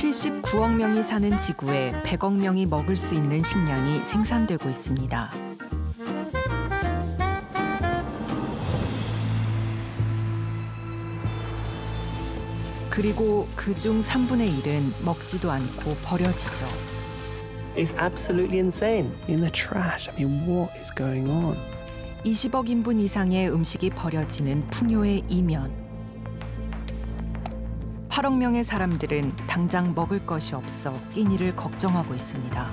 79억 명이 사는 지구에 100억 명이 먹을 수 있는 식량이 생산되고 있습니다. 그리고 그중 3분의 1은 먹지도 않고 버려지죠. It's absolutely insane. In the trash. I mean, what is going on? 20억 인분 이상의 음식이 버려지는 풍요의 이면. 8억 명의 사람들은 당장 먹을 것이 없어 끼니를 걱정하고 있습니다.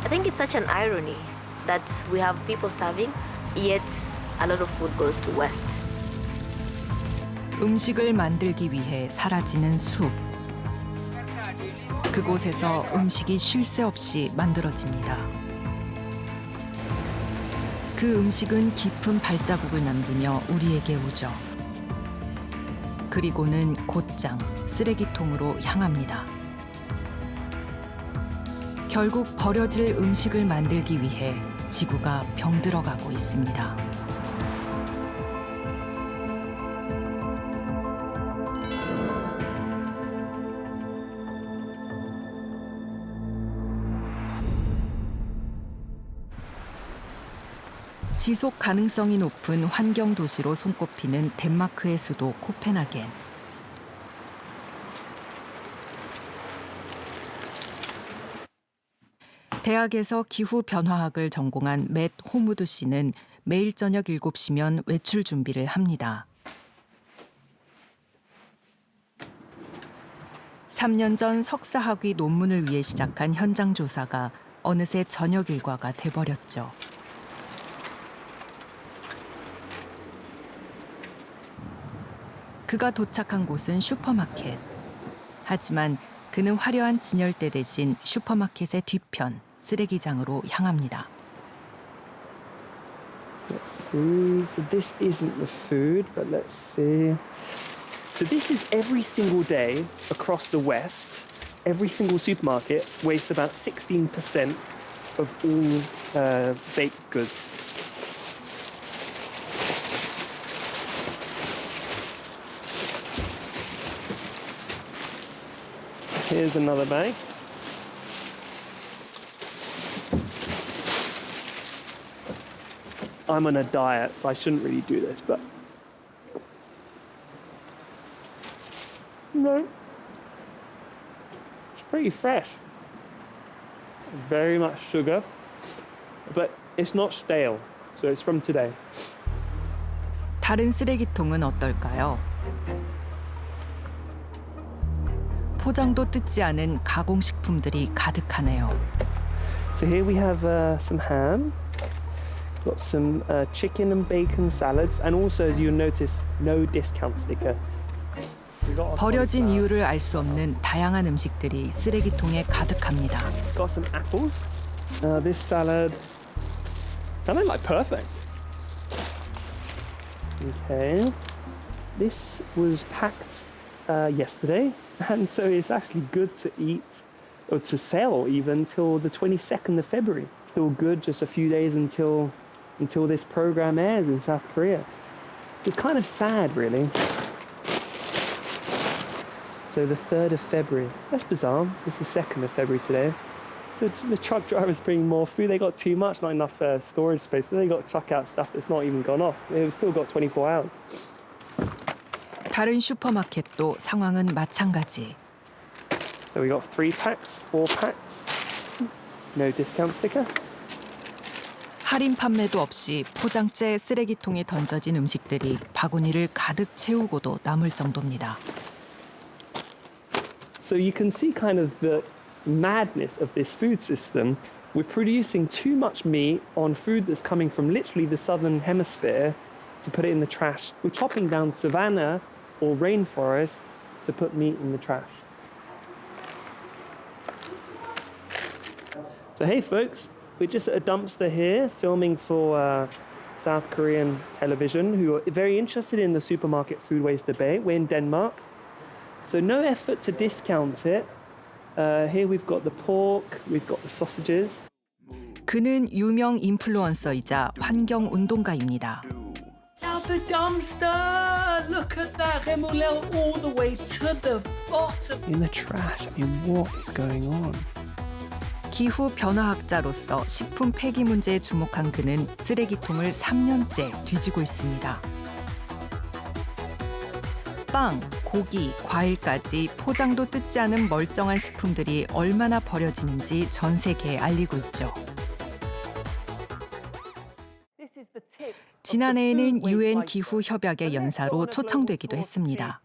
I think it's such an irony that we have people starving, yet a lot of food goes to waste. 음식을 만들기 위해 사라지는 숲. 그곳에서 음식이 쉴 새 없이 만들어집니다. 그 음식은 깊은 발자국을 남기며 우리에게 오죠. 그리고는 곧장 쓰레기통으로 향합니다. 결국 버려질 음식을 만들기 위해 지구가 병들어가고 있습니다. 지속 가능성이 높은 환경 도시로 손꼽히는 덴마크의 수도 코펜하겐. 대학에서 기후 변화학을 전공한 맷 호무드 씨는 매일 저녁 7시면 외출 준비를 합니다. 3년 전 석사학위 논문을 위해 시작한 현장 조사가 어느새 저녁 일과가 돼버렸죠. 그가 도착한 곳은 슈퍼마켓. 하지만 그는 화려한 진열대 대신 슈퍼마켓의 뒤편, 쓰레기장으로 향합니다. Let's see. So this isn't the food, but let's see. So this is every single day across the West. Every single supermarket wastes about 16% of all baked goods. Here's another bag. I'm on a diet, so I shouldn't really do this, but no, it's pretty fresh. Very much sugar, but it's not stale, so it's from today. 다른 쓰레기통은 어떨까요? 포장도 뜯지 않은 가공식품들이 가득하네요. So here we have some ham. Got some chicken and bacon salads, and also, as you'll notice, no discount sticker. 버려진 이유를 알 수 없는 다양한 음식들이 쓰레기통에 가득합니다. Got some apples. This salad, kind of like perfect. Okay, this was packed yesterday, and so it's actually good to eat or to sell even till the 22nd of February. Still good, just a few days until this program airs in South Korea. It's kind of sad, really. So the 3rd of February. That's bizarre. It's the 2nd of February today. The truck drivers bring more food. They got too much, not enough storage space. So they got to chuck out stuff that's not even gone off. They've still got 24 hours. 다른 슈퍼마켓도 상황은 마찬가지. So we got 3 packs, 4 packs. No discount sticker. 할인 판매도 없이 포장재 쓰레기통에 던져진 음식들이 바구니를 가득 채우고도 남을 정도입니다. So you can see kind of the madness of this food system. We're producing too much meat on food that's coming from literally the southern hemisphere to put it in the trash. We're chopping down savanna or rainforest to put meat in the trash. So hey folks, we're just at a dumpster here filming for South Korean television who are very interested in the supermarket food waste debate. We're in Denmark. So no effort to discount it. Here we've got the pork, we've got the sausages. 그는 유명 인플루언서이자 환경 운동가입니다. the dumpster! Look at that, Remolel all the way to the bottom. In the trash. I mean, what is going on? 기후 변화학자로서 식품 폐기 문제에 주목한 그는 쓰레기통을 3년째 뒤지고 있습니다. 빵, 고기, 과일까지 포장도 뜯지 않은 멀쩡한 식품들이 얼마나 버려지는지 전 세계에 알리고 있죠. 지난해에는 유엔 기후 협약의 연사로 초청되기도 했습니다.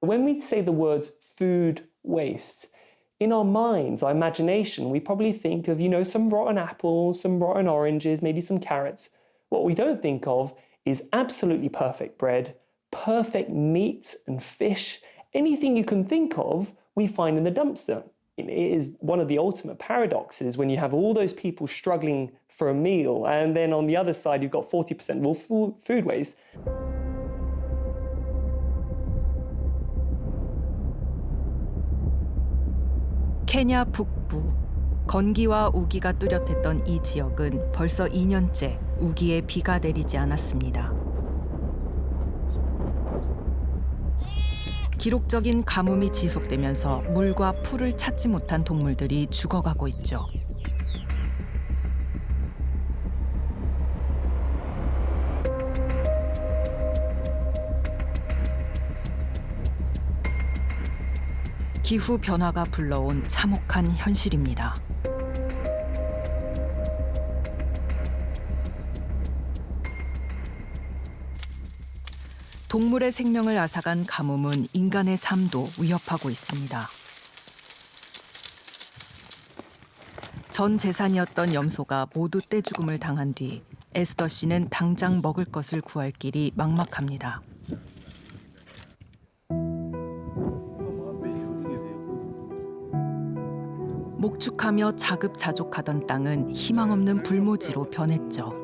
When we say the words food waste, in our minds, our imagination, we probably think of, some rotten apples, some rotten oranges, maybe some carrots. What we don't think of is absolutely perfect bread, perfect meat and fish. Anything you can think of, we find in the dumpster. It is one of the ultimate paradoxes when you have all those people struggling for a meal, and then on the other side, you've got 40% more food waste. 케냐 북부. 건기와 우기가 뚜렷했던 이 지역은 벌써 2년째 우기에 비가 내리지 않았습니다. 기록적인 가뭄이 지속되면서 물과 풀을 찾지 못한 동물들이 죽어가고 있죠. 기후 변화가 불러온 참혹한 현실입니다. 동물의 생명을 앗아간 가뭄은 인간의 삶도 위협하고 있습니다. 전 재산이었던 염소가 모두 떼죽음을 당한 뒤 에스더 씨는 당장 먹을 것을 구할 길이 막막합니다. 목축하며 자급자족하던 땅은 희망 없는 불모지로 변했죠.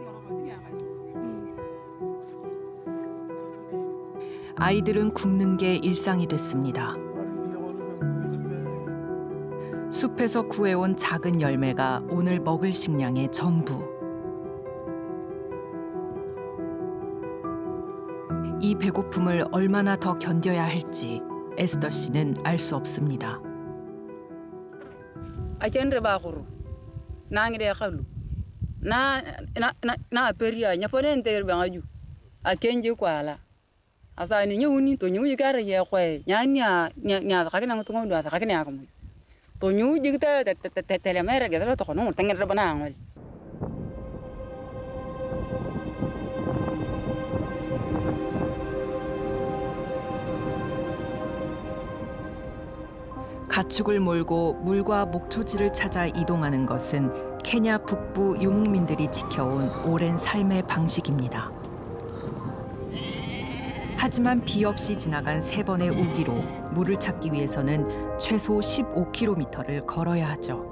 아이들은 굶는 게 일상이 됐습니다. 숲에서 구해온 작은 열매가 오늘 먹을 식량의 전부. 이 배고픔을 얼마나 더 견뎌야 할지 에스더 씨는 알 수 없습니다. Achendre ba goro nangide khalu na peria nya ponen ter ba ngaju akenje kwala asa ni nyuni to nyu yigara ye khwe nya ka kina ngutungo ndo asa ka kina yakomo to nyu jigta tele mere gedro to kono tengere bana ngol 가축을 몰고 물과 목초지를 찾아 이동하는 것은 케냐 북부 유목민들이 지켜온 오랜 삶의 방식입니다. 하지만 비 없이 지나간 3번의 우기로 물을 찾기 위해서는 최소 15km를 걸어야 하죠.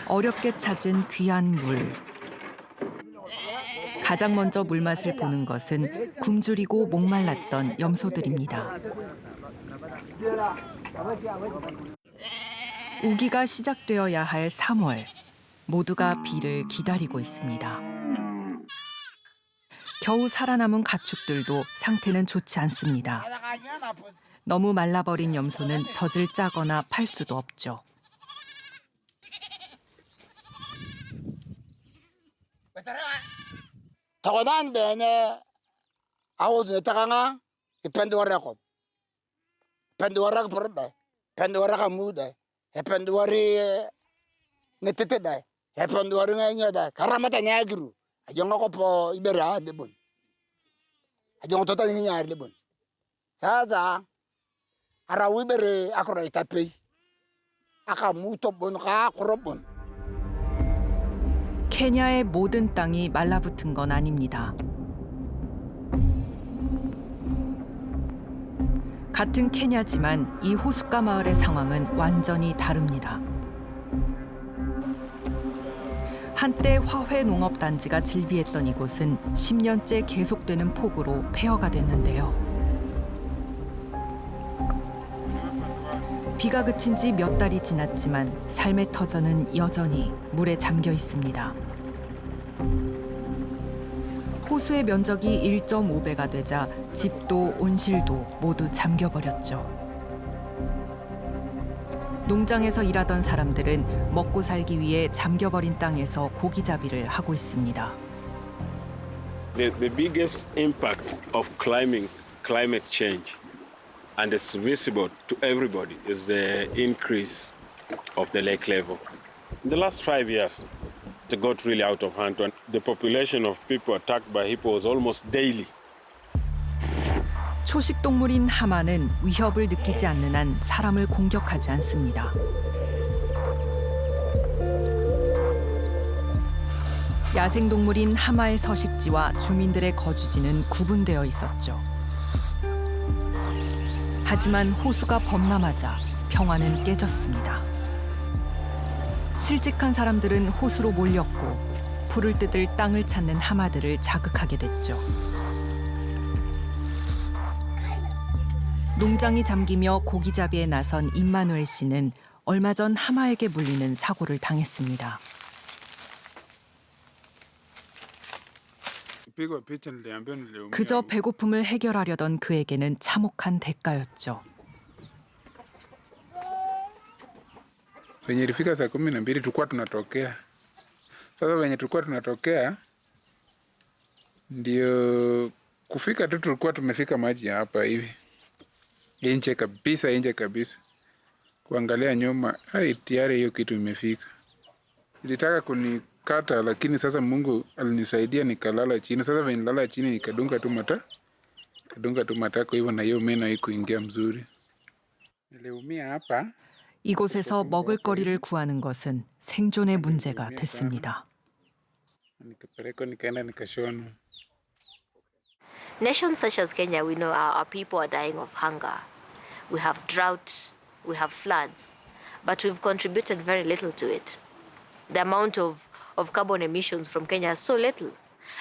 어렵게 찾은 귀한 물. 가장 먼저 물맛을 보는 것은 굶주리고 목말랐던 염소들입니다. 우기가 시작되어야 할 3월, 모두가 비를 기다리고 있습니다. 겨우 살아남은 가축들도 상태는 좋지 않습니다. 너무 말라버린 염소는 젖을 짜거나 팔 수도 없죠. Takonan bene awud takanga ipenduara ko. Penduara ko perde. Penduara ka mude. Penduari ngetete dai. Penduari nganya dai. Karamata nyagru. Ajongo ko po ibera debun. Ajongo tota nyar debun. Sasa ara wibere akora itape. Aka muto bon ka korobon. 케냐의 모든 땅이 말라붙은 건 아닙니다. 같은 케냐지만 이 호숫가 마을의 상황은 완전히 다릅니다. 한때 화훼 농업단지가 즐비했던 이곳은 10년째 계속되는 폭우로 폐허가 됐는데요. 비가 그친 지 몇 달이 지났지만 삶의 터전은 여전히 물에 잠겨 있습니다. 호수의 면적이 1.5배가 되자 집도 온실도 모두 잠겨버렸죠. 농장에서 일하던 사람들은 먹고 살기 위해 잠겨버린 땅에서 고기잡이를 하고 있습니다. The biggest impact of climate change, and it's visible to everybody, is the increase of the lake level. In the last 5 years, it got really out of hand, and the population of people attacked by hippo was almost daily. 초식 동물인 하마는 위협을 느끼지 않는 한 사람을 공격하지 않습니다. 야생 동물인 하마의 서식지와 주민들의 거주지는 구분되어 있었죠. 하지만 호수가 범람하자 평화는 깨졌습니다. 실직한 사람들은 호수로 몰렸고 풀을 뜯을 땅을 찾는 하마들을 자극하게 됐죠. 농장이 잠기며 고기잡이에 나선 임마누엘 씨는 얼마 전 하마에게 물리는 사고를 당했습니다. 그저 배고픔을 해결하려던 그에게는 참혹한 대가였죠. Venye ilifika saa 12 tulikuwa tunatokea. Sasa venye tulikuwa tunatokea ndio kufika tu tulikuwa tumefika maji hapa hivi. Nje kabisa. Kuangalia nyuma, tayari hiyo kitu imefika. Ilitaka kunikata lakini sasa Mungu alinisaidia nikalala chini. Sasa venye nilala chini nikadunga tu mata kwa hivyo na hiyo meno haikuingia mzuri. Niliumia hapa. 이곳에서 먹을거리를 구하는 것은 생존의 문제가 됐습니다. Nations such as Kenya, we know our people are dying of hunger. We have drought, we have floods, but we've contributed very little to it. The amount of carbon emissions from Kenya is so little,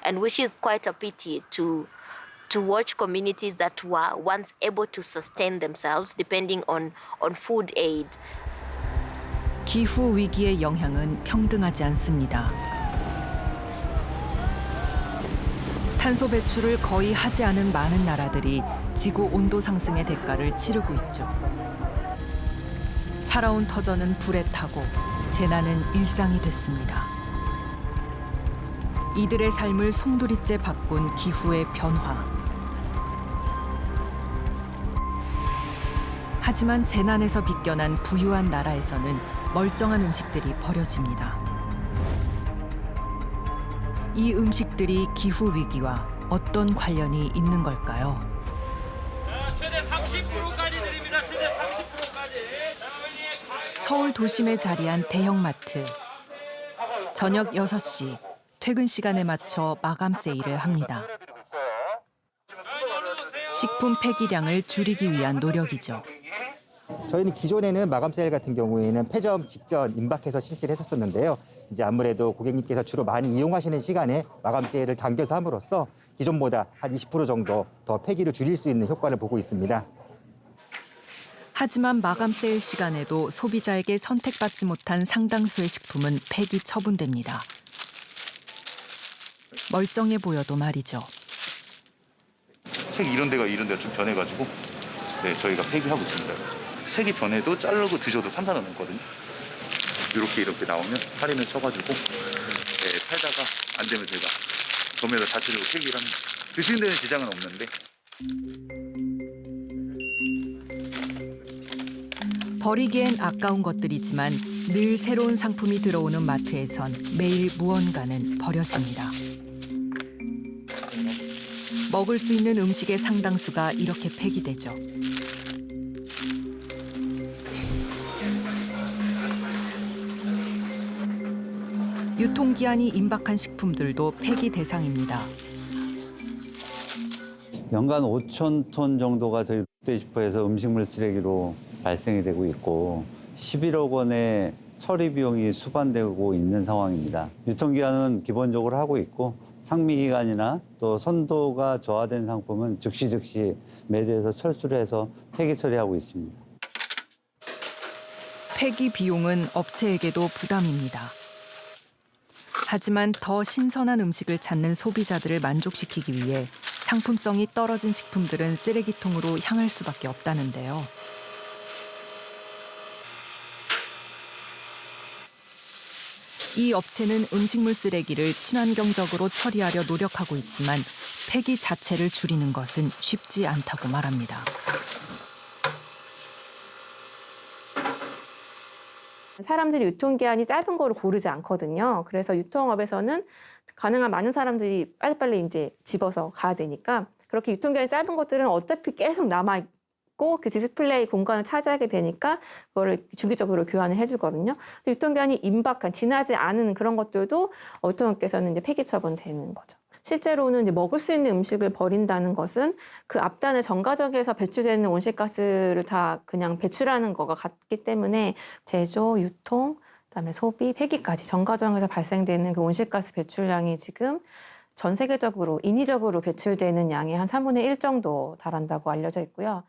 and which is quite a pity to watch communities that were once able to sustain themselves depending on food aid. 기후 위기의 영향은 평등하지 않습니다. 탄소 배출을 거의 하지 않은 많은 나라들이 지구 온도 상승의 대가를 치르고 있죠. 살아온 터전은 불에 타고 재난은 일상이 됐습니다. 이들의 삶을 송두리째 바꾼 기후의 변화. 하지만 재난에서 비껴난 부유한 나라에서는 멀쩡한 음식들이 버려집니다. 이 음식들이 기후 위기와 어떤 관련이 있는 걸까요? 최대 30%까지 드립니다. 최대 30%까지. 서울 도심에 자리한 대형마트. 저녁 6시, 퇴근 시간에 맞춰 마감 세일을 합니다. 식품 폐기량을 줄이기 위한 노력이죠. 저희는 기존에는 마감 세일 같은 경우에는 폐점 직전 임박해서 실시를 했었는데요. 이제 아무래도 고객님께서 주로 많이 이용하시는 시간에 마감 세일을 당겨서 함으로써 기존보다 한 20% 정도 더 폐기를 줄일 수 있는 효과를 보고 있습니다. 하지만 마감 세일 시간에도 소비자에게 선택받지 못한 상당수의 식품은 폐기 처분됩니다. 멀쩡해 보여도 말이죠. 색이 이런 데가 좀 변해가지고 저희가 폐기하고 있습니다. 색이 변해도 자르고 드셔도 상관은 없거든요. 이렇게 나오면 할인을 쳐가지고 팔다가 안 되면 저희가 도매로 다 드리고 폐기를 합니다. 드시는 데는 지장은 없는데. 버리기엔 아까운 것들이지만 늘 새로운 상품이 들어오는 마트에선 매일 무언가는 버려집니다. 먹을 수 있는 음식의 상당수가 이렇게 폐기되죠. 유통기한이 임박한 식품들도 폐기 대상입니다. 연간 5,000톤 정도가 저희 롯데슈퍼에서 음식물 쓰레기로 발생이 되고 있고 11억 원의 처리 비용이 수반되고 있는 상황입니다. 유통기한은 기본적으로 하고 있고 상미기간이나 또 선도가 저하된 상품은 즉시 매대에서 철수를 해서 폐기 처리하고 있습니다. 폐기 비용은 업체에게도 부담입니다. 하지만 더 신선한 음식을 찾는 소비자들을 만족시키기 위해 상품성이 떨어진 식품들은 쓰레기통으로 향할 수밖에 없다는데요. 이 업체는 음식물 쓰레기를 친환경적으로 처리하려 노력하고 있지만 폐기 자체를 줄이는 것은 쉽지 않다고 말합니다. 사람들이 유통기한이 짧은 거를 고르지 않거든요. 그래서 유통업에서는 가능한 많은 사람들이 빨리빨리 이제 집어서 가야 되니까 그렇게 유통기한이 짧은 것들은 어차피 계속 남아있고 그 디스플레이 공간을 차지하게 되니까 그거를 주기적으로 교환을 해주거든요. 유통기한이 임박한, 지나지 않은 그런 것들도 유통업계에서는 이제 폐기 처분되는 거죠. 실제로는 이제 먹을 수 있는 음식을 버린다는 것은 그 앞단의 정가적에서 배출되는 온실가스를 다 그냥 배출하는 거가 같기 때문에 제조, 유통, 그다음에 소비, 폐기까지 정가정에서 발생되는 그 온실가스 배출량이 지금 전 세계적으로 인위적으로 배출되는 양의 한 3분의 1 정도 달한다고 알려져 있고요.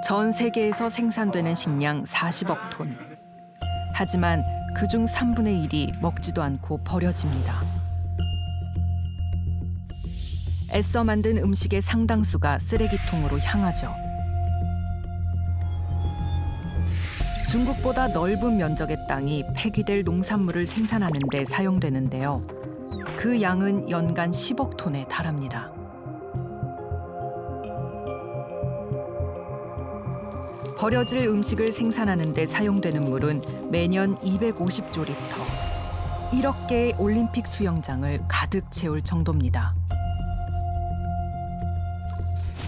전 세계에서 생산되는 식량 40억 톤. 하지만 그중 3분의 1이 먹지도 않고 버려집니다. 애써 만든 음식의 상당수가 쓰레기통으로 향하죠. 중국보다 넓은 면적의 땅이 폐기될 농산물을 생산하는 데 사용되는데요. 그 양은 연간 10억 톤에 달합니다. 버려질 음식을 생산하는 데 사용되는 물은 매년 250조 리터. 1억 개의 올림픽 수영장을 가득 채울 정도입니다.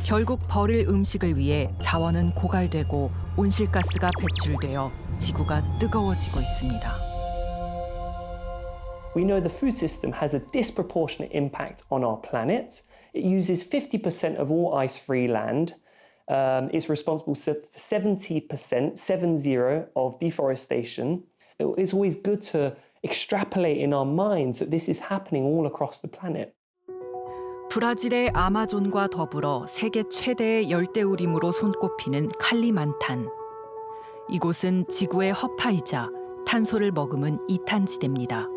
결국 버릴 음식을 위해 자원은 고갈되고 온실가스가 배출되어 지구가 뜨거워지고 있습니다. We know the food system has a disproportionate impact on our planet. It uses 50% of all ice-free land. It's responsible for 70%, 70, of deforestation. It's always good to extrapolate in our minds that this is happening all across the planet. 브라질의 아마존과 더불어 세계 최대의 열대우림으로 손꼽히는 칼리만탄. 이곳은 지구의 허파이자 탄소를 머금은 이탄지대입니다.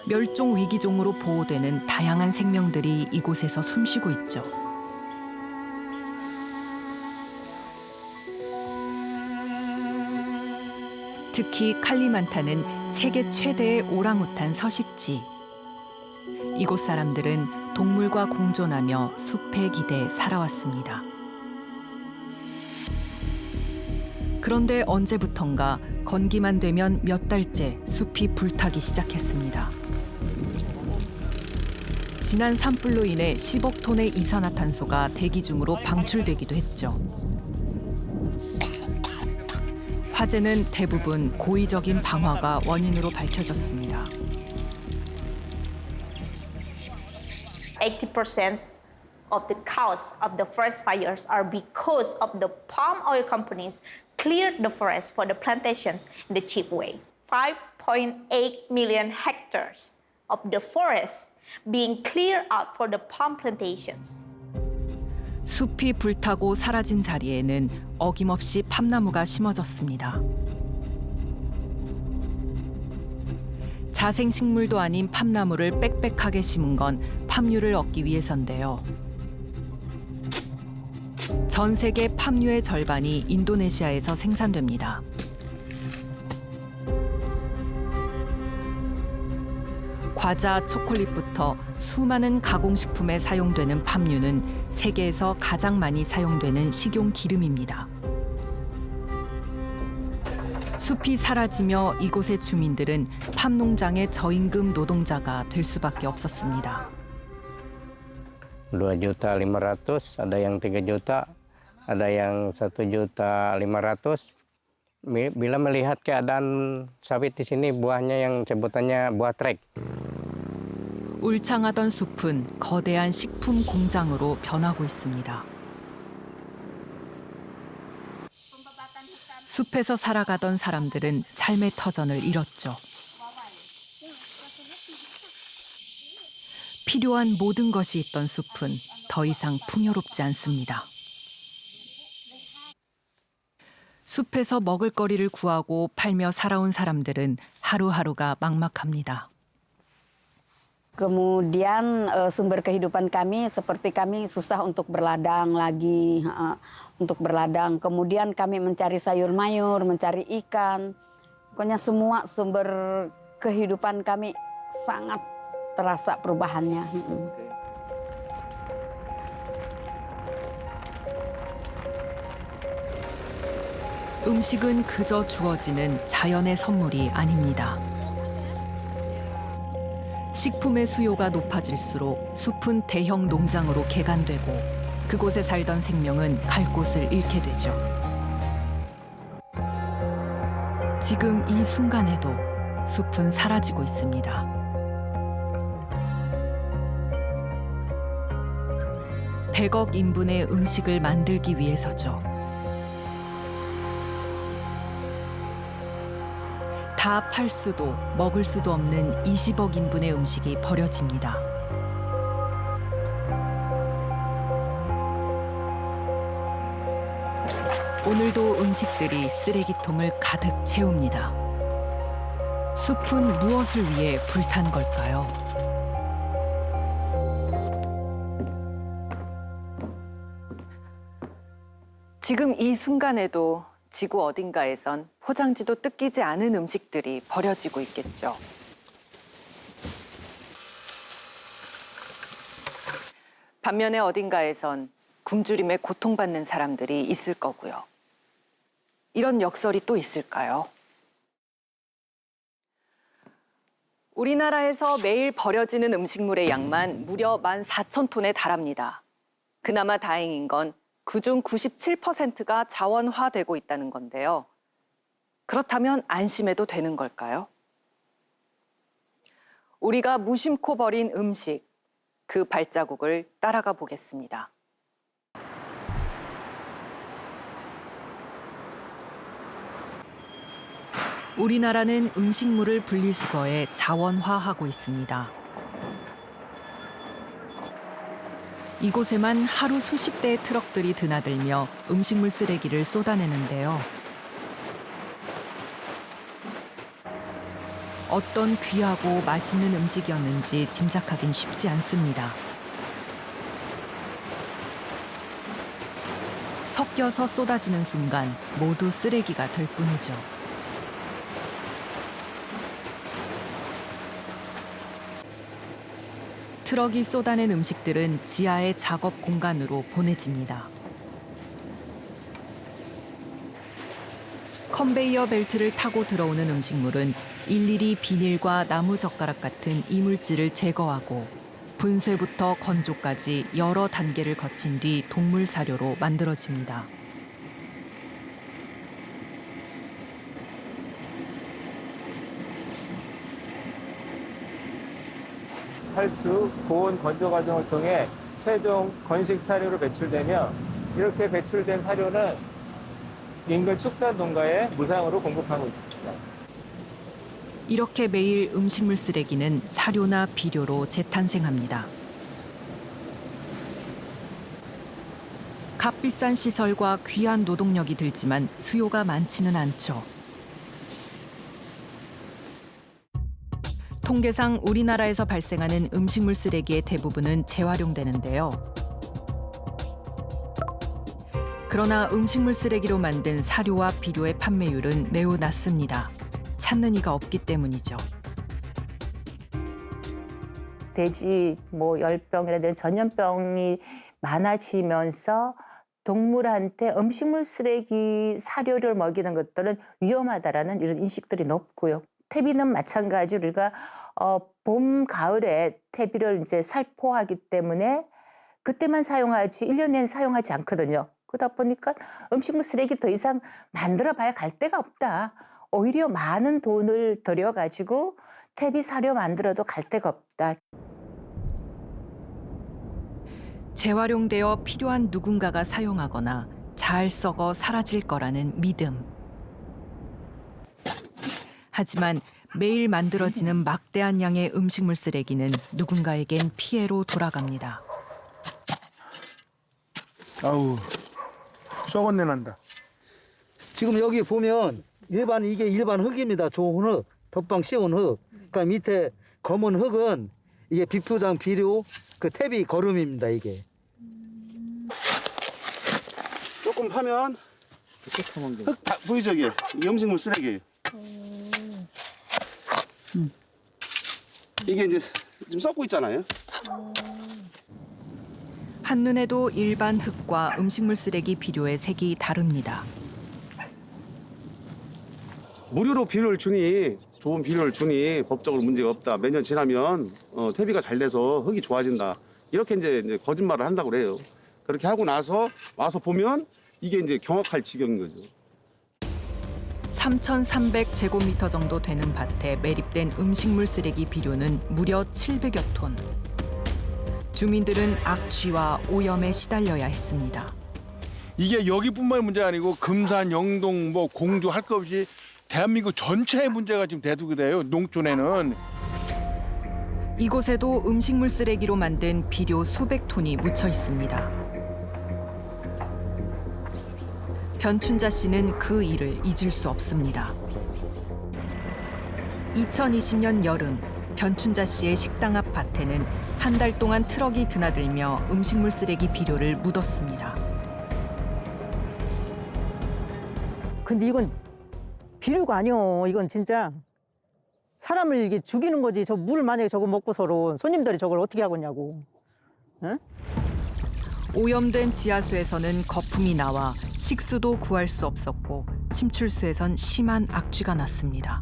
멸종 위기종으로 보호되는 다양한 생명들이 이곳에서 숨쉬고 있죠. 특히 칼리만탄은 세계 최대의 오랑우탄 서식지. 이곳 사람들은 동물과 공존하며 숲에 기대 살아왔습니다. 그런데 언제부턴가 건기만 되면 몇 달째 숲이 불타기 시작했습니다. 진한 산불로 인해 10억 톤의 이산화탄소가 대기 중으로 방출되기도 했죠. 화재는 대부분 고의적인 방화가 원인으로 밝혀졌습니다. 80% of the cause of the forest fires are because of the palm oil companies cleared the forest for the plantations in the cheap way. 5.8 million hectares of the forest being cleared out for the palm plantations. 숲이 불타고 사라진 자리에는 어김없이 팜나무가 심어졌습니다. 자생식물도 아닌 팜나무를 빽빽하게 심은 건 팜유를 얻기 위해서인데요. 전 세계 팜유의 절반이 인도네시아에서 생산됩니다. 과자, 초콜릿부터 수많은 가공식품에 사용되는 팜유는 세계에서 가장 많이 사용되는 식용 기름입니다. 숲이 사라지며 이곳의 주민들은 팜 농장의 저임금 노동자가 될 수밖에 없었습니다. 2.500.000, ada yang 3 juta, ada yang 1.500.000. Bila melihat keadaan sawit di sini, buahnya yang sebutannya buah trek. 울창하던 숲은 거대한 식품 공장으로 변하고 있습니다. 숲에서 살아가던 사람들은 삶의 터전을 잃었죠. 필요한 모든 것이 있던 숲은 더 이상 풍요롭지 않습니다. 숲에서 먹을거리를 구하고 팔며 살아온 사람들은 하루하루가 막막합니다. Kemudian sumber kehidupan kami seperti kami susah untuk berladang lagi, untuk berladang. Kemudian kami mencari sayur mayur, mencari ikan. Pokoknya semua sumber kehidupan kami sangat terasa perubahannya. 음식은 그저 주어지는 자연의 선물이 아닙니다. 식품의 수요가 높아질수록 숲은 대형 농장으로 개간되고 그곳에 살던 생명은 갈 곳을 잃게 되죠. 지금 이 순간에도 숲은 사라지고 있습니다. 100억 인분의 음식을 만들기 위해서죠. 다 팔 수도 먹을 수도 없는 20억 인분의 음식이 버려집니다. 오늘도 음식들이 쓰레기통을 가득 채웁니다. 숲은 무엇을 위해 불탄 걸까요? 지금 이 순간에도 지구 어딘가에선 포장지도 뜯기지 않은 음식들이 버려지고 있겠죠. 반면에 어딘가에선 굶주림에 고통받는 사람들이 있을 거고요. 이런 역설이 또 있을까요? 우리나라에서 매일 버려지는 음식물의 양만 무려 14,000톤에 달합니다. 그나마 다행인 건 그중 97%가 자원화되고 있다는 건데요. 그렇다면 안심해도 되는 걸까요? 우리가 무심코 버린 음식, 그 발자국을 따라가 보겠습니다. 우리나라는 음식물을 분리수거해 자원화하고 있습니다. 이곳에만 하루 수십 대의 트럭들이 드나들며 음식물 쓰레기를 쏟아내는데요. 어떤 귀하고 맛있는 음식이었는지 짐작하긴 쉽지 않습니다. 섞여서 쏟아지는 순간 모두 쓰레기가 될 뿐이죠. 트럭이 쏟아낸 음식들은 지하의 작업 공간으로 보내집니다. 컨베이어 벨트를 타고 들어오는 음식물은 일일이 비닐과 나무젓가락 같은 이물질을 제거하고 분쇄부터 건조까지 여러 단계를 거친 뒤 동물 사료로 만들어집니다. 탈수, 보온, 건조 과정을 통해 최종 건식 사료로 배출되며 이렇게 배출된 사료는 인근 축산 농가에 무상으로 공급하고 있습니다. 이렇게 매일 음식물 쓰레기는 사료나 비료로 재탄생합니다. 값비싼 시설과 귀한 노동력이 들지만 수요가 많지는 않죠. 통계상 우리나라에서 발생하는 음식물 쓰레기의 대부분은 재활용되는데요. 그러나 음식물 쓰레기로 만든 사료와 비료의 판매율은 매우 낮습니다. 찾는 이가 없기 때문이죠. 돼지 열병이라든지 전염병이 많아지면서 동물한테 음식물 쓰레기 사료를 먹이는 것들은 위험하다라는 이런 인식들이 높고요. 퇴비는 마찬가지로 우리가 봄, 가을에 퇴비를 이제 살포하기 때문에 그때만 사용하지 1년 내내 사용하지 않거든요. 그러다 보니까 음식물 쓰레기 더 이상 만들어 봐야 갈 데가 없다. 오히려 많은 돈을 들여가지고 퇴비 사료 만들어도 갈 데가 없다. 재활용되어 필요한 누군가가 사용하거나 잘 썩어 사라질 거라는 믿음. 하지만 매일 만들어지는 막대한 양의 음식물 쓰레기는 누군가에겐 피해로 돌아갑니다. 아우, 썩은 내 난다. 지금 여기 보면 이게 일반 흙입니다. 좋은 흙, 덧방 씌운 흙. 그러니까 밑에 검은 흙은 이게 비포장 비료 그 퇴비 거름입니다. 이게. 조금 파면 흙 보이죠 이게? 이 음식물 쓰레기. 이게 이제 지금 썩고 있잖아요. 한눈에도 일반 흙과 음식물 쓰레기 비료의 색이 다릅니다. 무료로 비료를 주니 좋은 비료를 주니 법적으로 문제가 없다. 몇 년 지나면 퇴비가 잘 돼서 흙이 좋아진다. 이렇게 이제 거짓말을 한다고 그래요. 그렇게 하고 나서 와서 보면 이게 이제 경악할 지경인 거죠. 3,300제곱미터 정도 되는 밭에 매립된 음식물 쓰레기 비료는 무려 700여 톤. 주민들은 악취와 오염에 시달려야 했습니다. 이게 여기뿐만 문제가 아니고 금산, 영동, 공주 할 것 없이 대한민국 전체의 문제가 지금 대두게 돼요. 농촌에는. 이곳에도 음식물 쓰레기로 만든 비료 수백 톤이 묻혀 있습니다. 변춘자 씨는 그 일을 잊을 수 없습니다. 2020년 여름, 변춘자 씨의 식당 앞 밭에는 한 달 동안 트럭이 드나들며 음식물 쓰레기 비료를 묻었습니다. 근데 이건 비료가 아니요. 이건 진짜 사람을 이게 죽이는 거지. 저 물 만약에 저거 먹고서로 손님들이 저걸 어떻게 하겠냐고. 응? 오염된 지하수에서는 거품이 나와 식수도 구할 수 없었고 침출수에선 심한 악취가 났습니다.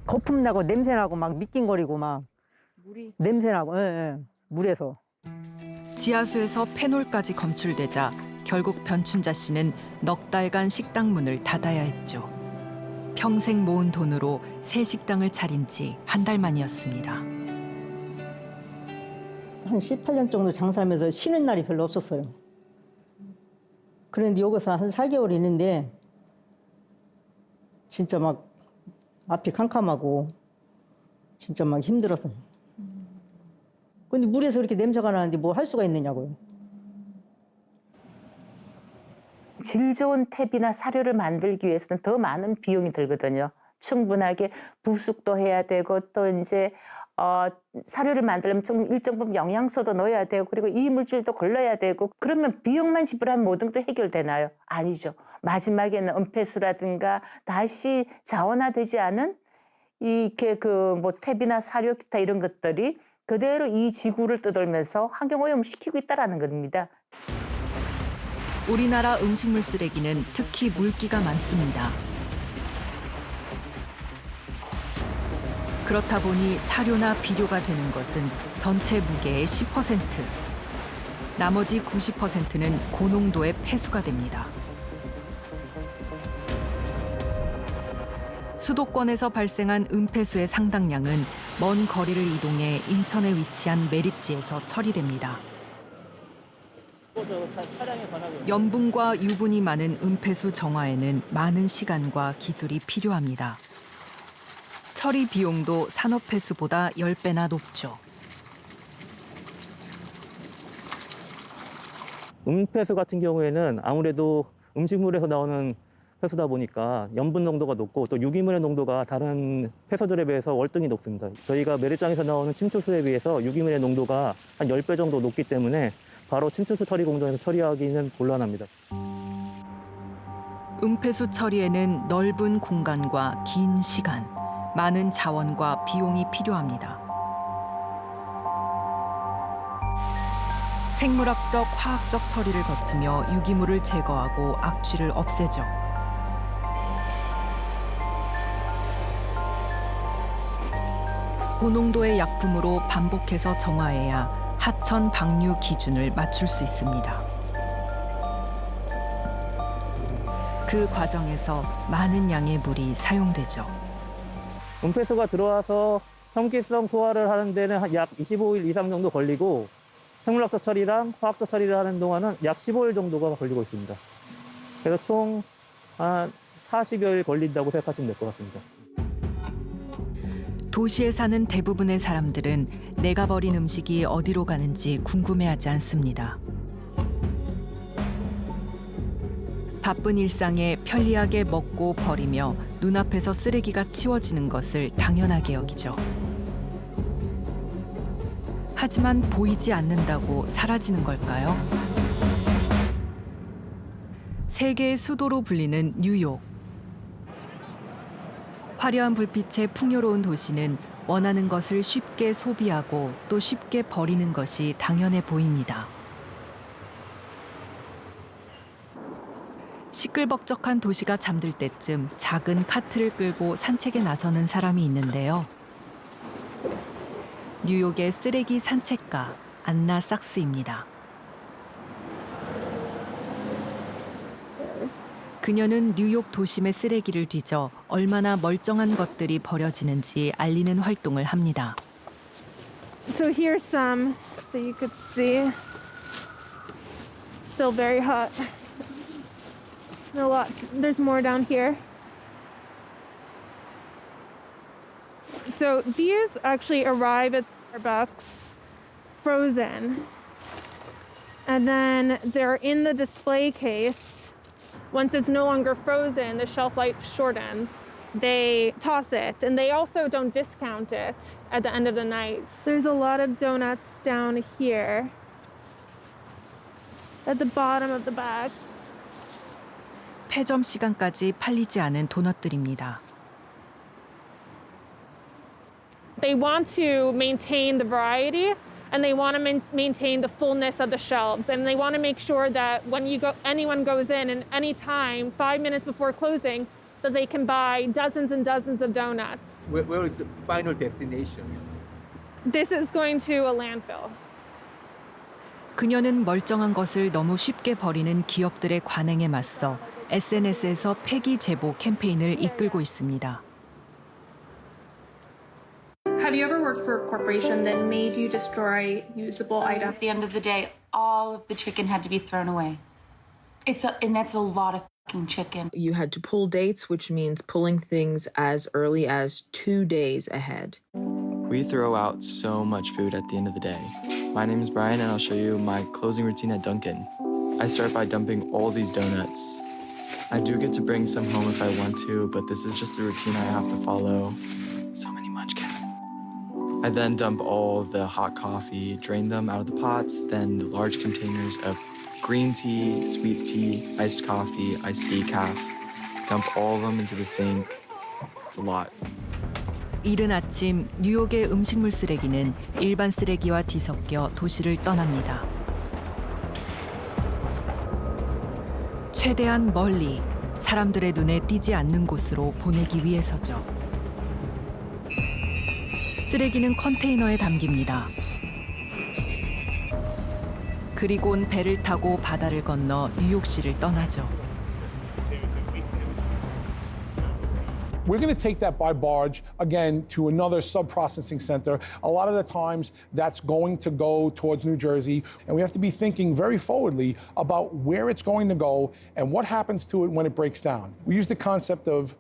거품 나고 냄새 나고 막 미낀거리고 막 냄새 나고 물에서. 지하수에서 페놀까지 검출되자 결국 변춘자 씨는 넉 달간 식당 문을 닫아야 했죠. 평생 모은 돈으로 새 식당을 차린 지 한 달 만이었습니다. 한 18년 정도 장사하면서 쉬는 날이 별로 없었어요. 그런데 여기서 한 4개월 있는데 진짜 막 앞이 캄캄하고 진짜 막 힘들었어요. 근데 물에서 이렇게 냄새가 나는데 뭐 할 수가 있느냐고요. 질 좋은 퇴비나 사료를 만들기 위해서는 더 많은 비용이 들거든요. 충분하게 부숙도 해야 되고 또 이제 사료를 만들려면 좀 일정 부분 영양소도 넣어야 되고 그리고 이물질도 걸러야 되고 그러면 비용만 지불하면 모든 것도 해결되나요? 아니죠. 마지막에는 은폐수라든가 다시 자원화되지 않은 이렇게 뭐 퇴비나 사료 기타 이런 것들이 그대로 이 지구를 떠돌면서 환경오염을 시키고 있다는 겁니다. 우리나라 음식물 쓰레기는 특히 물기가 많습니다. 그렇다 보니 사료나 비료가 되는 것은 전체 무게의 10%. 나머지 90%는 고농도의 폐수가 됩니다. 수도권에서 발생한 은폐수의 상당량은 먼 거리를 이동해 인천에 위치한 매립지에서 처리됩니다. 염분과 유분이 많은 은폐수 정화에는 많은 시간과 기술이 필요합니다. 처리 비용도 산업폐수보다 10배나 높죠. 은폐수 같은 경우에는 아무래도 음식물에서 나오는 폐수다 보니까 염분 농도가 높고 또 유기물의 농도가 다른 폐수들에 비해서 월등히 높습니다. 저희가 매립장에서 나오는 침출수에 비해서 유기물의 농도가 한 10배 정도 높기 때문에 바로 침출수 처리 공장에서 처리하기는 곤란합니다. 은폐수 처리에는 넓은 공간과 긴 시간, 많은 자원과 비용이 필요합니다. 생물학적, 화학적 처리를 거치며 유기물을 제거하고 악취를 없애죠. 고농도의 약품으로 반복해서 정화해야 하천 방류 기준을 맞출 수 있습니다. 그 과정에서 많은 양의 물이 사용되죠. 은폐수가 들어와서 혐기성 소화를 하는 데는 약 25일 이상 정도 걸리고 생물학적 처리랑 화학적 처리를 하는 동안은 약 15일 정도가 걸리고 있습니다. 그래서 총 한 40여일 걸린다고 생각하시면 될 것 같습니다. 도시에 사는 대부분의 사람들은 내가 버린 음식이 어디로 가는지 궁금해하지 않습니다. 바쁜 일상에 편리하게 먹고 버리며 눈앞에서 쓰레기가 치워지는 것을 당연하게 여기죠. 하지만 보이지 않는다고 사라지는 걸까요? 세계의 수도로 불리는 뉴욕. 화려한 불빛의 풍요로운 도시는 원하는 것을 쉽게 소비하고 또 쉽게 버리는 것이 당연해 보입니다. 시끌벅적한 도시가 잠들 때쯤 작은 카트를 끌고 산책에 나서는 사람이 있는데요. 뉴욕의 쓰레기 산책가 안나 삭스입니다. 그녀는 뉴욕 도심의 쓰레기를 뒤져 얼마나 멀쩡한 것들이 버려지는지 알리는 활동을 합니다. So here's some that you could see. Still very hot. A lot. There's more down here. So these actually arrive at Starbucks frozen. And then they're in the display case. Once it's no longer frozen, the shelf life shortens. They toss it, and they also don't discount it at the end of the night. There's a lot of donuts down here at the bottom of the bag. 폐점 시간까지 팔리지 않은 도넛들입니다. They want to maintain the variety, and they want to maintain the fullness of the shelves, and they want to make sure that when anyone goes in and any time, 5 minutes before closing, that they can buy dozens and dozens of donuts. Where is the final destination? This is going to a landfill. 그녀는 멀쩡한 것을 너무 쉽게 버리는 기업들의 관행에 맞서 SNS에서 폐기 제보 캠페인을 이끌고 있습니다. Have you ever worked for a corporation that made you destroy usable items? At the end of the day, all of the chicken had to be thrown away. And that's a lot of fucking chicken. You had to pull dates, which means pulling things as early as 2 days ahead. We throw out so much food at the end of the day. My name is Brian, and I'll show you my closing routine at Dunkin'. I start by dumping all these donuts. I do get to bring some home if I want to, but this is just the routine I have to follow. So many munchkins. I then dump all the hot coffee, drain them out of the pots, then the large containers of green tea, sweet tea, iced coffee, iced decaf. Dump all of them into the sink. It's a lot. 이른 아침 뉴욕의 음식물 쓰레기는 일반 쓰레기와 뒤섞여 도시를 떠납니다. 최대한 멀리 사람들의 눈에 띄지 않는 곳으로 보내기 위해서죠. 쓰레기는 컨테이너에 담깁니다. 그리곤 배를 타고 바다를 건너 뉴욕시를 떠나죠. We're going to take that by barge, again, to another sub-processing center. A lot of the times, that's going to go towards New Jersey, and we have to be thinking very forwardly about where it's going to go and what happens to it when it breaks down. We use the concept of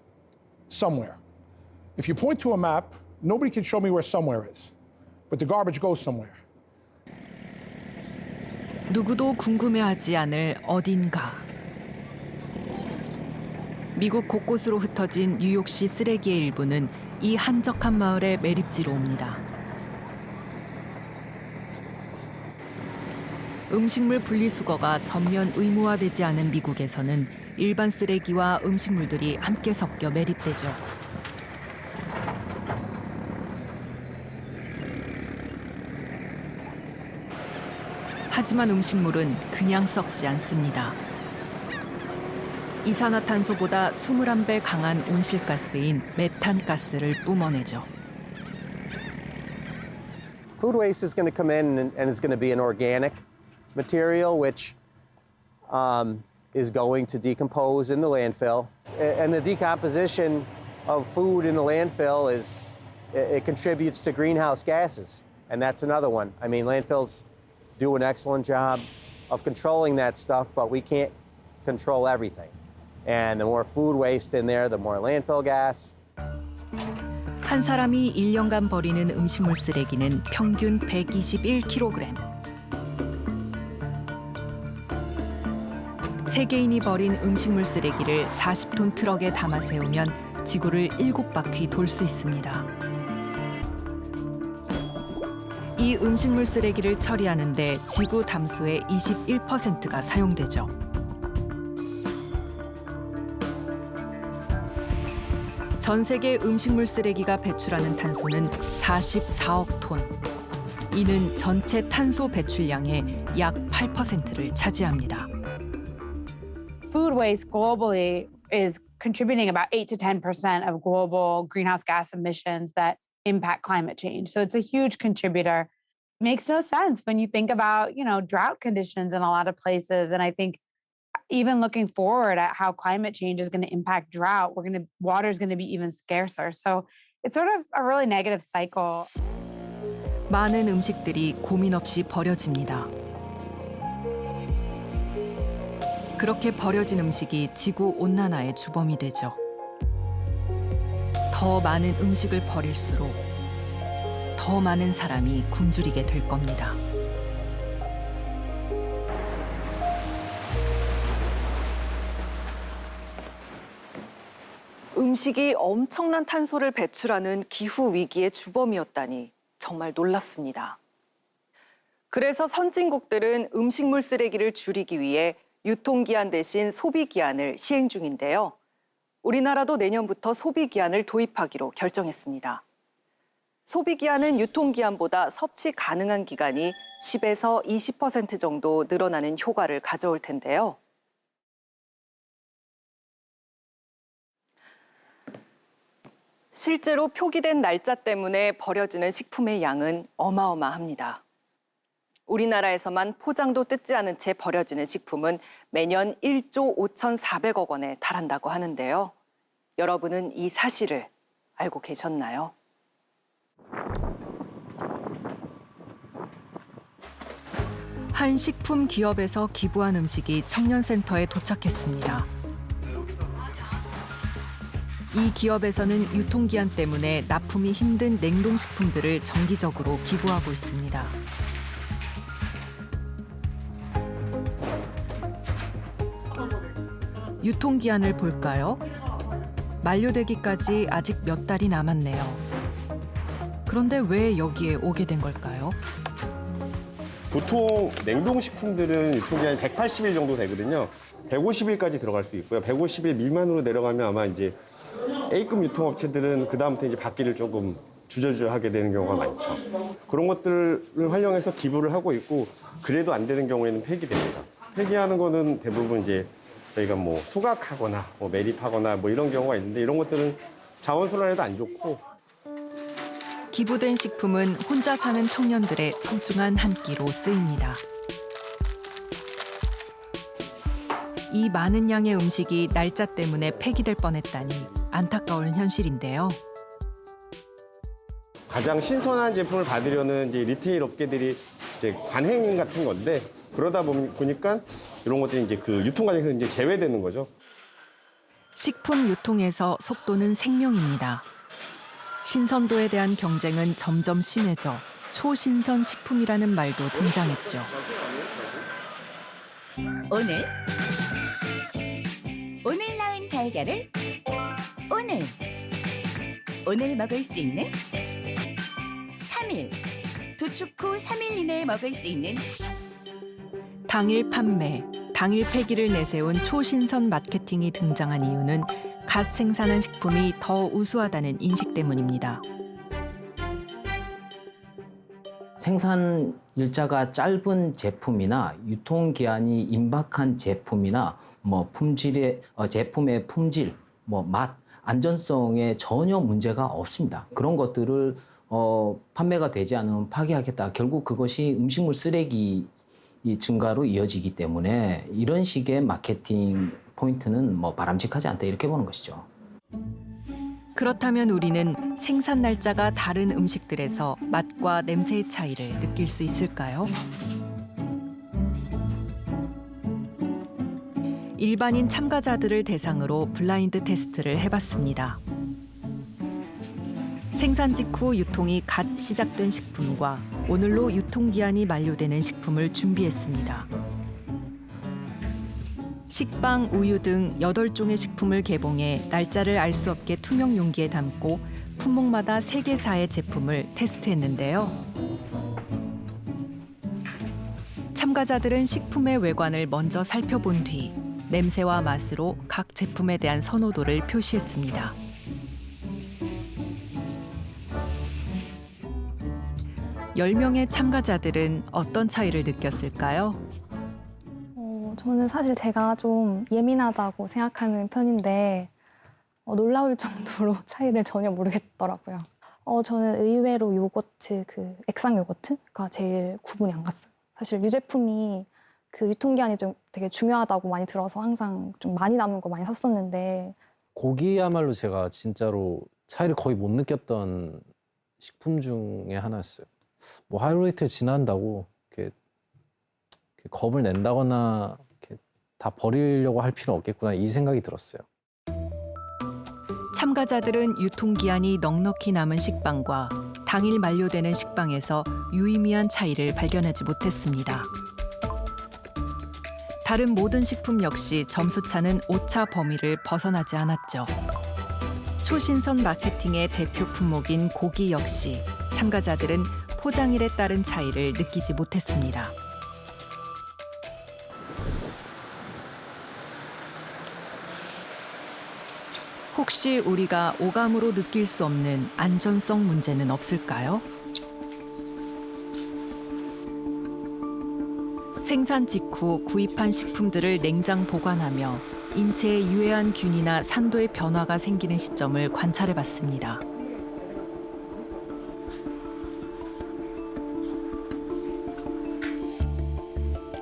somewhere. If you point to a map, nobody can show me where somewhere is, but the garbage goes somewhere. 누구도 궁금해하지 않을 어딘가. 미국 곳곳으로 흩어진 뉴욕시 쓰레기의 일부는 이 한적한 마을의 매립지로 옵니다. 음식물 분리수거가 전면 의무화되지 않은 미국에서는 일반 쓰레기와 음식물들이 함께 섞여 매립되죠. 하지만 음식물은 그냥 썩지 않습니다. 이산화탄소보다 21배 강한 온실가스인 메탄가스를 뿜어내죠. Food waste is going to come in and it's going to be an organic material which is going to decompose in the landfill. And the decomposition of food in the landfill it contributes to greenhouse gases. And that's another one. I mean, landfills do an excellent job of controlling that stuff, but we can't control everything. And the more food waste in there, the more landfill gas. 한 사람이 1년간 버리는 음식물 쓰레기는 평균 121kg. 세계인이 버린 음식물 쓰레기를 40톤 트럭에 담아 세우면 지구를 7바퀴 돌 수 있습니다. 이 음식물 쓰레기를 처리하는 데 지구 담수의 21%가 사용되죠. 전 세계 음식물 쓰레기가 배출하는 탄소는 44억 톤. 이는 전체 탄소 배출량의 약 8%를 차지합니다. Food waste globally is contributing about 8 to 10% of global greenhouse gas emissions that impact climate change. So it's a huge contributor. Makes no sense when you think about, drought conditions in a lot of places. And I think even looking forward at how climate change is going to impact drought, water is going to be even scarcer. So it's sort of a really negative cycle. 많은 음식들이 고민 없이 버려집니다. 그렇게 버려진 음식이 지구 온난화의 주범이 되죠. 더 많은 음식을 버릴수록 더 많은 사람이 굶주리게 될 겁니다. 음식이 엄청난 탄소를 배출하는 기후 위기의 주범이었다니 정말 놀랍습니다. 그래서 선진국들은 음식물 쓰레기를 줄이기 위해 유통기한 대신 소비기한을 시행 중인데요. 우리나라도 내년부터 소비기한을 도입하기로 결정했습니다. 소비기한은 유통기한보다 섭취 가능한 기간이 10에서 20% 정도 늘어나는 효과를 가져올 텐데요. 실제로 표기된 날짜 때문에 버려지는 식품의 양은 어마어마합니다. 우리나라에서만 포장도 뜯지 않은 채 버려지는 식품은 매년 1조 5,400억 원에 달한다고 하는데요. 여러분은 이 사실을 알고 계셨나요? 한 식품 기업에서 기부한 음식이 청년센터에 도착했습니다. 이 기업에서는 유통기한 때문에 납품이 힘든 냉동식품들을 정기적으로 기부하고 있습니다. 유통기한을 볼까요? 만료되기까지 아직 몇 달이 남았네요. 그런데 왜 여기에 오게 된 걸까요? 보통 냉동식품들은 유통기한이 180일 정도 되거든요. 150일까지 들어갈 수 있고요. 150일 미만으로 내려가면 아마 이제 A급 유통업체들은 그다음부터 이제 받기를 조금 주저하게 되는 경우가 많죠. 그런 것들을 활용해서 기부를 하고 있고, 그래도 안 되는 경우에는 폐기됩니다. 폐기하는 거는 대부분 이제 저희가 뭐 소각하거나 뭐 매립하거나 뭐 이런 경우가 있는데, 이런 것들은 자원순환에도 안 좋고. 기부된 식품은 혼자 사는 청년들의 소중한 한 끼로 쓰입니다. 이 많은 양의 음식이 날짜 때문에 폐기될 뻔했다니 안타까운 현실인데요. 가장 신선한 제품을 받으려는 이제 리테일 업계들이 이제 관행 같은 건데, 그러다 보니까 이런 것들이 이제 그 유통 과정에서 이제 제외되는 거죠. 식품 유통에서 속도는 생명입니다. 신선도에 대한 경쟁은 점점 심해져 초신선 식품이라는 말도 등장했죠. 오늘 낳은 달걀을 오늘 먹을 수 있는 3일, 도축 후 3일 이내에 먹을 수 있는 당일 판매, 당일 폐기를 내세운 초신선 마케팅이 등장한 이유는 갓 생산한 식품이 더 우수하다는 인식 때문입니다. 생산 일자가 짧은 제품이나 유통기한이 임박한 제품이나 뭐 제품의 품질, 맛, 안전성에 전혀 문제가 없습니다. 그런 것들을 판매가 되지 않으면 파기하겠다. 결국 그것이 음식물 쓰레기 증가로 이어지기 때문에 이런 식의 마케팅 포인트는 바람직하지 않다, 이렇게 보는 것이죠. 그렇다면 우리는 생산 날짜가 다른 음식들에서 맛과 냄새의 차이를 느낄 수 있을까요? 일반인 참가자들을 대상으로 블라인드 테스트를 해봤습니다. 생산 직후 유통이 갓 시작된 식품과 오늘로 유통기한이 만료되는 식품을 준비했습니다. 식빵, 우유 등 8종의 식품을 개봉해 날짜를 알 수 없게 투명 용기에 담고 품목마다 3개사의 제품을 테스트했는데요. 참가자들은 식품의 외관을 먼저 살펴본 뒤 냄새와 맛으로 각 제품에 대한 선호도를 표시했습니다. (10명의) 참가자들은 어떤 차이를 느꼈을까요? 저는 사실 제가 좀 예민하다고 생각하는 편인데 놀라울 정도로 차이를 전혀 모르겠더라고요. 저는 의외로 요거트, 그 액상 요거트가 제일 구분이 안 갔어요. 사실 유제품이 그 유통기한이 좀 되게 중요하다고 많이 들어서 항상 좀 많이 남은 거 많이 샀었는데 고기야말로 제가 진짜로 차이를 거의 못 느꼈던 식품 중에 하나였어요. 뭐 하루 이틀 지난다고 이렇게 겁을 낸다거나 이렇게 다 버리려고 할 필요 없겠구나 이 생각이 들었어요. 참가자들은 유통기한이 넉넉히 남은 식빵과 당일 만료되는 식빵에서 유의미한 차이를 발견하지 못했습니다. 다른 모든 식품 역시 점수차는 오차 범위를 벗어나지 않았죠. 초신선 마케팅의 대표 품목인 고기 역시 참가자들은 포장일에 따른 차이를 느끼지 못했습니다. 혹시 우리가 오감으로 느낄 수 없는 안전성 문제는 없을까요? 생산 직후 구입한 식품들을 냉장 보관하며 인체에 유해한 균이나 산도의 변화가 생기는 시점을 관찰해봤습니다.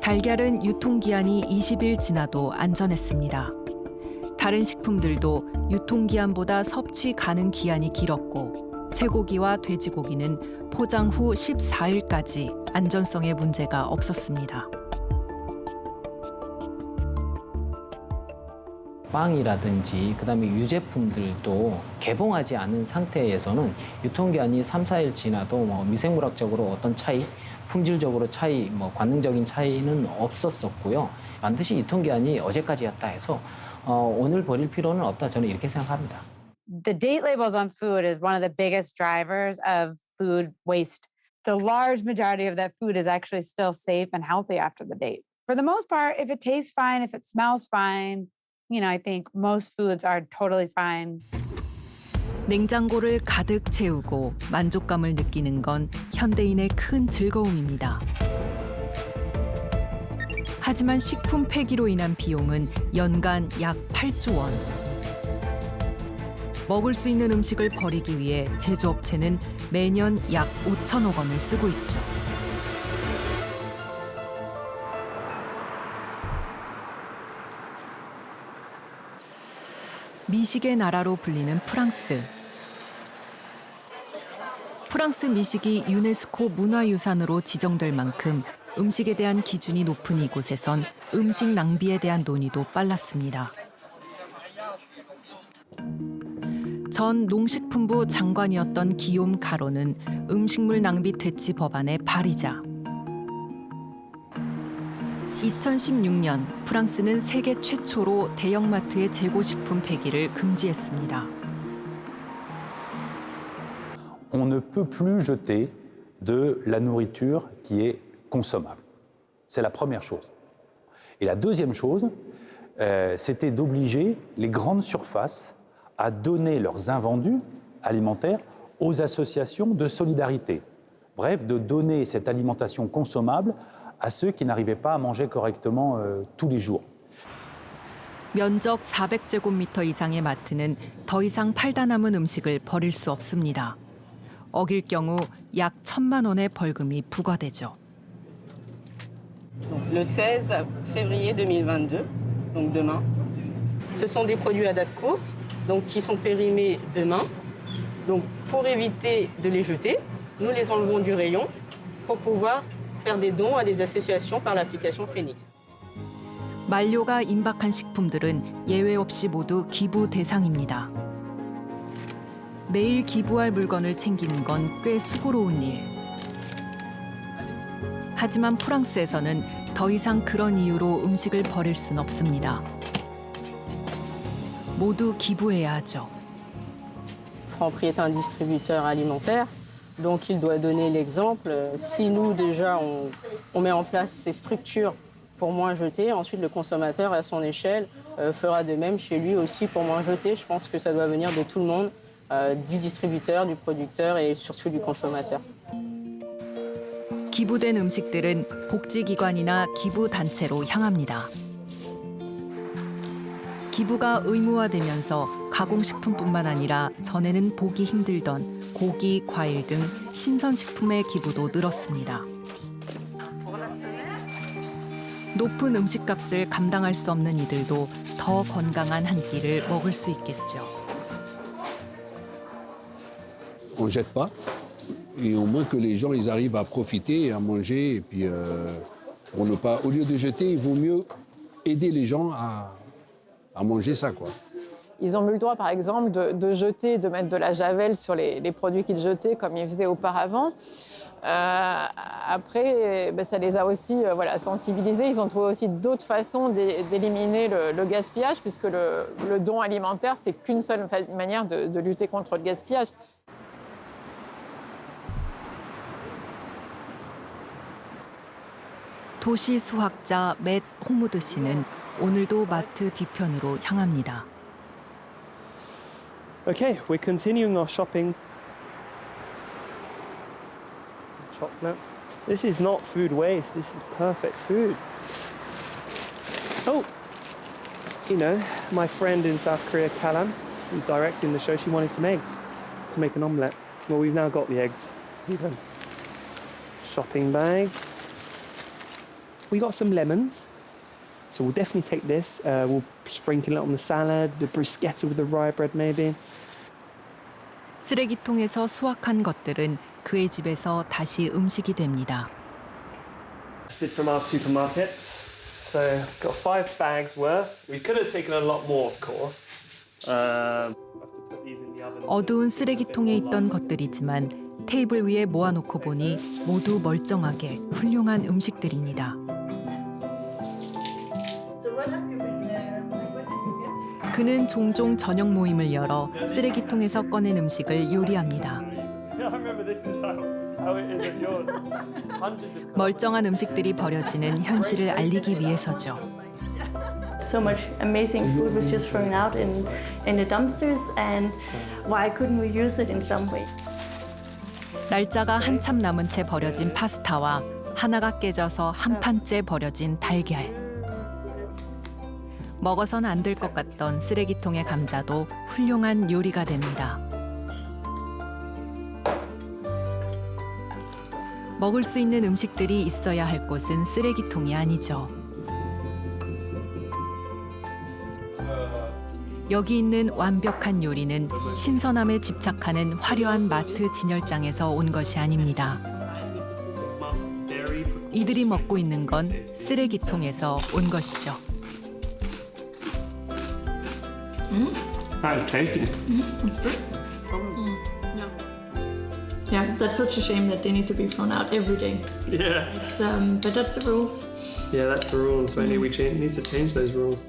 달걀은 유통기한이 20일 지나도 안전했습니다. 다른 식품들도 유통기한보다 섭취 가능 기한이 길었고 쇠고기와 돼지고기는 포장 후 14일까지 안전성에 문제가 없었습니다. 빵이라든지 그다음에 유제품들도 개봉하지 않은 상태에서는 유통기한이 3, 4일 지나도 뭐 미생물학적으로 어떤 차이, 품질적으로 차이, 뭐 관능적인 차이는 없었었고요. 반드시 유통기한이 어제까지였다 해서 오늘 버릴 필요는 없다 저는 이렇게 생각합니다. The date labels on food is one of the biggest drivers of food waste. The large majority of that food is actually still safe and healthy after the date. For the most part, if it tastes fine, if it smells fine, I think most foods are totally fine. 냉장고를 가득 채우고 만족감을 느끼는 건 현대인의 큰 즐거움입니다. 하지만 식품 폐기로 인한 비용은 연간 약 8조 원. 먹을 수 있는 음식을 버리기 위해 제조업체는 매년 약 5천억 원을 쓰고 있죠. 미식의 나라로 불리는 프랑스. 프랑스 미식이 유네스코 문화유산으로 지정될 만큼 음식에 대한 기준이 높은 이곳에선 음식 낭비에 대한 논의도 빨랐습니다. 전 농식품부 장관이었던 기욤 가로는 음식물 낭비 퇴치 법안의 발의자. 2016년 프랑스는 세계 최초로 대형마트의 재고식품 폐기를 금지했습니다. On ne peut plus jeter de la nourriture qui est consommable. C'est la première chose. Et la deuxième chose, c'était d'obliger les grandes surfaces à donner leurs invendus alimentaires aux associations de solidarité. Bref, de donner cette alimentation consommable à ceux qui n'arrivaient pas à manger correctement tous les jours. 면적 400제곱미터 이상의 마트는 더 이상 팔다 남은 음식을 버릴 수 없습니다. 어길 경우 약 1,000만 원의 벌금이 부과되죠. Le 16 février 2022, donc demain. Ce sont des produits à date courte, donc qui sont périmés demain. Donc pour éviter de les jeter, nous les enlevons du rayon pour pouvoir faire des dons à des associations par l'application Phoenix. 만료가 임박한 식품들은 예외 없이 모두 기부 대상입니다. 매일 기부할 물건을 챙기는 건 꽤 수고로운 일. 하지만 프랑스에서는 더 이상 그런 이유로 음식을 버릴 순 없습니다. 모두 기부해야 하죠. Franprix est un distributeur alimentaire, donc il doit donner l'exemple. Si nous, déjà, on met en place ces structures pour moins jeter, ensuite le consommateur, à son échelle, fera de même chez lui aussi pour moins jeter. Je pense que ça doit venir de tout le monde, du distributeur, du producteur et surtout du consommateur. 기부된 음식들은 복지기관이나 기부단체로 향합니다. 기부가 의무화되면서 가공식품뿐만 아니라 전에는 보기 힘들던 고기, 과일 등 신선식품의 기부도 늘었습니다. 높은 음식값을 감당할 수 없는 이들도 더 건강한 한 끼를 먹을 수 있겠죠. On ne jette pas et au moins que les gens ils arrivent à profiter et à manger et puis pour ne pas, au lieu de jeter, il vaut mieux aider les gens à manger ça quoi. Ils ont eu le droit, par exemple, de jeter, de mettre de la javel sur les produits qu'ils jetaient, comme ils faisaient auparavant. Après, ça les a aussi sensibilisés. Ils ont trouvé aussi d'autres façons d'éliminer le gaspillage, puisque le don alimentaire, c'est qu'une seule manière de lutter contre le gaspillage. 도시 수학자 맷 호무드 씨는 오늘도 마트 뒤편으로 향합니다. Okay, we're continuing our shopping. Some chocolate. This is not food waste. This is perfect food. Oh, you know, my friend in South Korea, Kalam, who's directing the show, she wanted some eggs to make an omelette. Well, we've now got the eggs. Even. Shopping bag. We got some lemons. So we'll definitely take this. We'll sprinkle it on the salad, the bruschetta with the rye bread maybe. 쓰레기통에서 수확한 것들은 그의 집에서 다시 음식이 됩니다. From our supermarkets. So got 5 bags worth. We could have taken a lot more, of course. 어두운 쓰레기통에 있던 것들이지만 테이블 위에 모아놓고 보니 모두 멀쩡하게 훌륭한 음식들입니다. 그는 종종 저녁 모임을 열어 쓰레기통에서 꺼낸 음식을 요리합니다. 멀쩡한 음식들이 버려지는 현실을 알리기 위해서죠. So much amazing food was just thrown out in the dumpsters, and why couldn't we use it in some way? 날짜가 한참 남은 채 버려진 파스타와 하나가 깨져서 한 판째 버려진 달걀. 먹어선 안 될 것 같던 쓰레기통의 감자도 훌륭한 요리가 됩니다. 먹을 수 있는 음식들이 있어야 할 곳은 쓰레기통이 아니죠. 여기 있는 완벽한 요리는 신선함에 집착하는 화려한 마트 진열장에서 온 것이 아닙니다. 이들이 먹고 있는 건 쓰레기통에서 온 것이죠. That's tasty. It's good. Yeah, that's such a shame that they need to be thrown out every day. Yeah. But that's the rules. Yeah, that's the rules. Maybe we need to change those rules.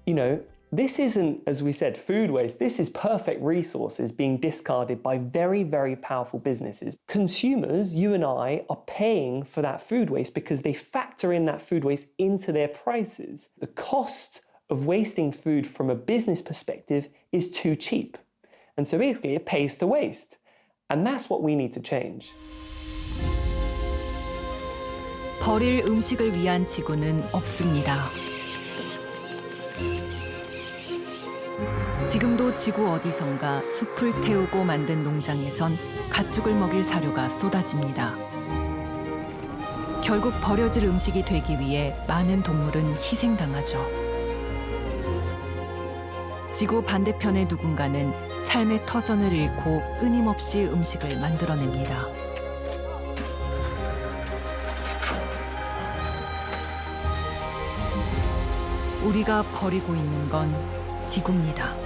You know, this isn't, as we said, food waste. This is perfect resources being discarded by very, very powerful businesses. Consumers, you and I, are paying for that food waste because they factor in that food waste into their prices. The cost of wasting food from a business perspective is too cheap. And so basically it pays to waste. And that's what we need to change. 버릴 음식을 위한 지구는 없습니다. 지금도 지구 어디선가 숲을 태우고 만든 농장에선 가축을 먹일 사료가 쏟아집니다. 결국 버려질 음식이 되기 위해 많은 동물은 희생당하죠. 지구 반대편의 누군가는 삶의 터전을 잃고 끊임없이 음식을 만들어냅니다. 우리가 버리고 있는 건 지구입니다.